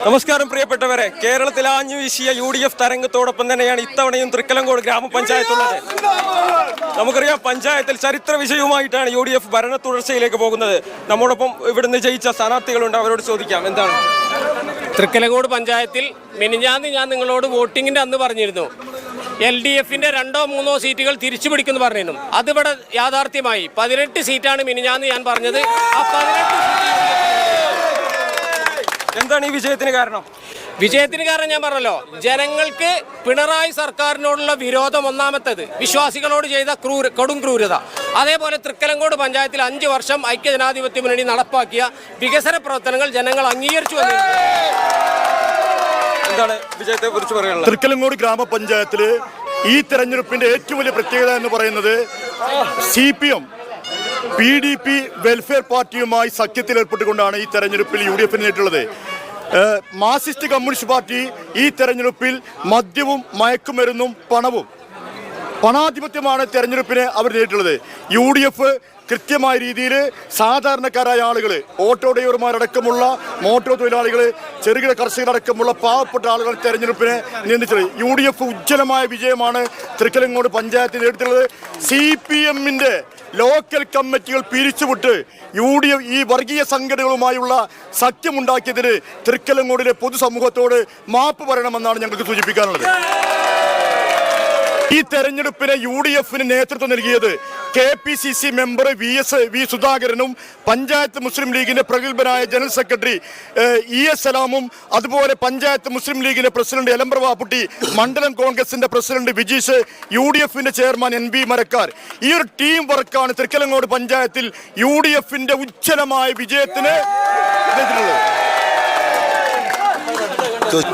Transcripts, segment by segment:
നമസ്കാരം പ്രിയപ്പെട്ടവരെ, കേരളത്തിൽ ആഞ്ഞു വീശിയ UDF തരംഗത്തോടൊപ്പം തന്നെയാണ് ഇത്തവണയും തൃക്കലങ്കോട് ഗ്രാമപഞ്ചായത്തുള്ളത്. നമുക്കറിയാം, പഞ്ചായത്തിൽ ചരിത്ര വിജയവുമായിട്ടാണ് UDF ഭരണ തുടർച്ചയിലേക്ക് പോകുന്നത്. നമ്മോടൊപ്പം ഇവിടുന്ന് ജയിച്ച സ്ഥാനാർത്ഥികളുണ്ട്, അവരോട് ചോദിക്കാം എന്താണ്. തൃക്കലങ്കോട് പഞ്ചായത്തിൽ മിനിഞ്ഞാന്ന് ഞാൻ നിങ്ങളോട് വോട്ടിങ്ങിൻ്റെ അന്ന് പറഞ്ഞിരുന്നു, LDFിൻ്റെ 2-3 സീറ്റുകൾ തിരിച്ചു പിടിക്കുമെന്ന് പറഞ്ഞിരുന്നു. അതിവിടെ യാഥാർത്ഥ്യമായി. 18 സീറ്റാണ് മിനിഞ്ഞാന്ന് ഞാൻ പറഞ്ഞത്. ആ 18 എന്താണ് ഈ വിജയത്തിന് കാരണം? വിജയത്തിന് കാരണം ഞാൻ പറഞ്ഞല്ലോ, ജനങ്ങൾക്ക് പിണറായി സർക്കാരിനോടുള്ള വിരോധം ഒന്നാമത്തേത്, വിശ്വാസികളോട് ചെയ്ത കൊടും ക്രൂരത. അതേപോലെ തൃക്കലങ്കോട് പഞ്ചായത്തിൽ 5 വർഷം ഐക്യജനാധിപത്യ മുന്നണി നടപ്പാക്കിയ വികസന പ്രവർത്തനങ്ങൾ ജനങ്ങൾ അംഗീകരിച്ചു വന്നിട്ടുണ്ട്. എന്താണ് വിജയത്തെ കുറിച്ച് പറയാനുള്ളത്? തൃക്കലങ്കോട് ഗ്രാമപഞ്ചായത്തിൽ ഈ തെരഞ്ഞെടുപ്പിന്റെ ഏറ്റവും വലിയ പ്രത്യേകത എന്ന് പറയുന്നത് CPM PDP വെൽഫെയർ പാർട്ടിയുമായി സഖ്യത്തിൽ ഏർപ്പെട്ടുകൊണ്ടാണ് ഈ തെരഞ്ഞെടുപ്പിൽ UDF നേരിട്ടുള്ളത്. മാർക്സിസ്റ്റ് കമ്മ്യൂണിസ്റ്റ് പാർട്ടി ഈ തെരഞ്ഞെടുപ്പിൽ മദ്യവും മയക്കുമരുന്നും പണാധിപത്യമാണ് തെരഞ്ഞെടുപ്പിനെ അവർ നേരിട്ടുള്ളത്. UDF കൃത്യമായ രീതിയിൽ സാധാരണക്കാരായ ആളുകൾ, ഓട്ടോ ഡ്രൈവർമാരടക്കമുള്ള മോട്ടോർ തൊഴിലാളികൾ, ചെറുകിട കർഷകരടക്കമുള്ള പാവപ്പെട്ട ആളുകൾ തെരഞ്ഞെടുപ്പിനെ നിയന്ത്രിച്ചത്. UDF ഉജ്ജ്വലമായ വിജയമാണ് തൃക്കലങ്കോട് പഞ്ചായത്തിൽ നേടിയിട്ടുള്ളത്. CPMന്റെ ലോക്കൽ കമ്മിറ്റികൾ പിരിച്ചുവിട്ട് UDF ഈ വർഗീയ സംഘടനകളുമായുള്ള സഖ്യമുണ്ടാക്കിയതിന് തൃക്കലങ്കോടിലെ പൊതുസമൂഹത്തോട് മാപ്പ് പറയണമെന്നാണ് ഞങ്ങൾക്ക് സൂചിപ്പിക്കാനുള്ളത്. ഈ തെരഞ്ഞെടുപ്പിന് UDFന് നേതൃത്വം നൽകിയത് KPCC മെമ്പർ വി സുധാകരനും പഞ്ചായത്ത് മുസ്ലിം ലീഗിന്റെ പ്രഗത്ഭനായ ജനറൽ സെക്രട്ടറി ES സലാമും, അതുപോലെ പഞ്ചായത്ത് മുസ്ലിം ലീഗിന്റെ പ്രസിഡന്റ് എലമ്പ്ര വാപ്പുട്ടി, മണ്ഡലം കോൺഗ്രസിന്റെ പ്രസിഡന്റ് വിജീഷ്, UDFന്റെ ചെയർമാൻ NB മരക്കാർ. ഈ ഒരു ടീം വർക്കാണ് തൃക്കലങ്കോട് പഞ്ചായത്തിൽ UDFന്റെ ഉജ്ജ്വലമായ വിജയത്തിന്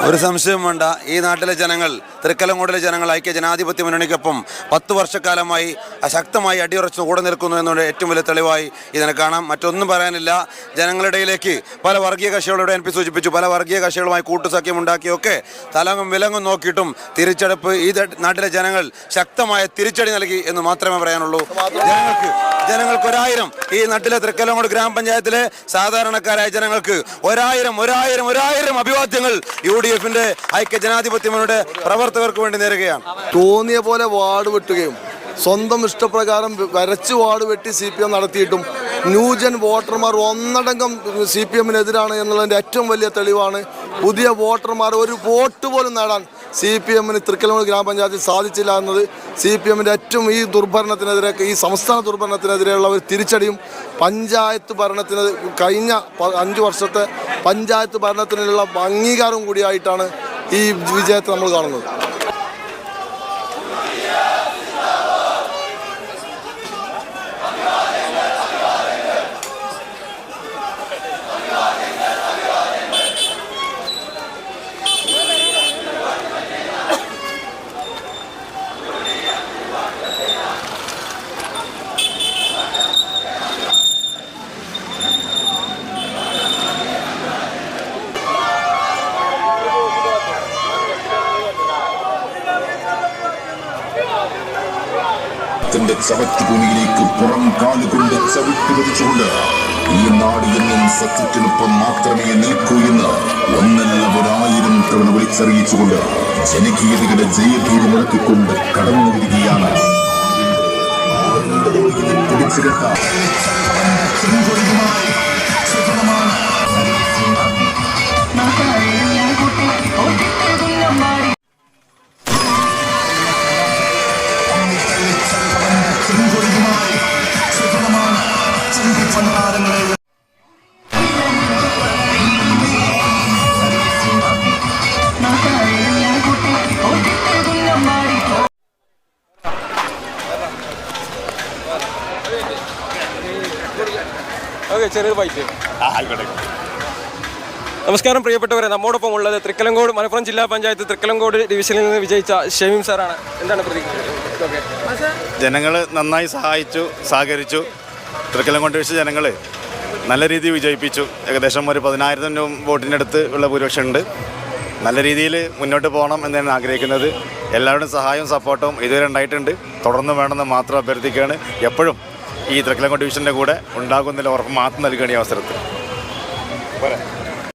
ഒരു സംശയവും വേണ്ട. ഈ നാട്ടിലെ ജനങ്ങൾ, തൃക്കലങ്കോടിലെ ജനങ്ങൾ ഐക്യ ജനാധിപത്യ മുന്നണിക്കൊപ്പം 10 വർഷക്കാലമായി ശക്തമായി അടിയുറച്ച് കൂടെ നിൽക്കുന്നു എന്നുള്ള ഏറ്റവും വലിയ തെളിവായി ഇതിനെ കാണാം. മറ്റൊന്നും പറയാനില്ല. ജനങ്ങളുടെ ഇടയിലേക്ക് പല വർഗീയ കക്ഷികളോട് MP സൂചിപ്പിച്ചു, പല വർഗീയ കക്ഷികളുമായി കൂട്ടുസഖ്യം ഉണ്ടാക്കിയൊക്കെ തലങ്ങും വിലങ്ങും നോക്കിയിട്ടും തിരിച്ചെടുപ്പ് ഈ നാട്ടിലെ ജനങ്ങൾ ശക്തമായ തിരിച്ചടി നൽകി എന്ന് മാത്രമേ പറയാനുള്ളൂ. ജനങ്ങൾക്ക് 1000 ഈ നാട്ടിലെ തൃക്കലങ്കോട് ഗ്രാമപഞ്ചായത്തിലെ സാധാരണക്കാരായ ജനങ്ങൾക്ക് 1000 അഭിവാദ്യങ്ങൾ UDFന്റെ ഐക്യ ജനാധിപത്യ മുന്നണിയുടെ പ്രവർത്തകർക്ക് വേണ്ടി നേരുകയാണ്. തോന്നിയ പോലെ വാർഡ് വെട്ടുകയും സ്വന്തം ഇഷ്ടപ്രകാരം വരച്ച് വാർഡ് വെട്ടി CPM നടത്തിയിട്ടും ന്യൂജൻ വോട്ടർമാർ ഒന്നടങ്കം CPMനെതിരാണ് എന്നുള്ളതിൻ്റെ ഏറ്റവും വലിയ തെളിവാണ്. പുതിയ വോട്ടർമാർ ഒരു വോട്ട് പോലും നേടാൻ CPMന് തൃക്കലങ്കോട് ഗ്രാമപഞ്ചായത്തിൽ സാധിച്ചില്ല എന്നത് CPMന്റെ ഏറ്റവും ഈ ദുർഭരണത്തിനെതിരെ, ഈ സംസ്ഥാന ദുർഭരണത്തിനെതിരെയുള്ള ഒരു തിരിച്ചടിയും പഞ്ചായത്ത് ഭരണത്തിന് കഴിഞ്ഞ 5 വർഷത്തെ പഞ്ചായത്ത് ഭരണത്തിനുള്ള അംഗീകാരവും കൂടിയായിട്ടാണ് ഈ വിജയത്തെ നമ്മൾ കാണുന്നത്. ചവറ്റുഭൂമിയിലേക്ക് പുറം കാലുകൊണ്ട് ചവിട്ടി വധിച്ചുകൊണ്ട് ഈ നാട് എന്നും സത്യത്തിനൊപ്പം മാത്രമേ നിൽക്കൂ എന്ന് 1000 തവണ വിളിച്ചറിയിച്ചുകൊണ്ട് ജനകീയതയുടെ ജയഭീതി മുഴക്കിക്കൊണ്ട് കടന്നു വരികയാണ്. നമസ്കാരം പ്രിയപ്പെട്ടവരെ, നമ്മോടൊപ്പം ഉള്ളത് തൃക്കലങ്കോട് മലപ്പുറം ജില്ലാ പഞ്ചായത്ത് തൃക്കലങ്കോട് ഡിവിഷനിൽ നിന്ന് വിജയിച്ച ഷമീം സാറാണ്. എന്താണ് പ്രതികരണം? ജനങ്ങൾ നന്നായി സഹകരിച്ചു. തൃക്കലങ്കോട് ഡിവിഷൻ ജനങ്ങൾ നല്ല രീതിയിൽ വിജയിപ്പിച്ചു. ഏകദേശം ഒരു 10,000 വോട്ടിനടുത്ത് ഉള്ള ഭൂരിപക്ഷം ഉണ്ട്. നല്ല രീതിയിൽ മുന്നോട്ട് പോകണം എന്നാണ് ആഗ്രഹിക്കുന്നത്. എല്ലാവരുടെയും സഹായവും സപ്പോർട്ടും ഇതുവരെ ഉണ്ടായിട്ടുണ്ട്. തുടർന്ന് വേണമെന്ന് മാത്രം അഭ്യർത്ഥിക്കുകയാണ്. എപ്പോഴും ഈ തൃക്കലങ്കോട് ഡിവിഷൻ്റെ കൂടെ ഉണ്ടാകുന്നതിൽ ഉറപ്പ് മാത്രം നൽകുകയാണ് ഈ അവസരത്തിൽ.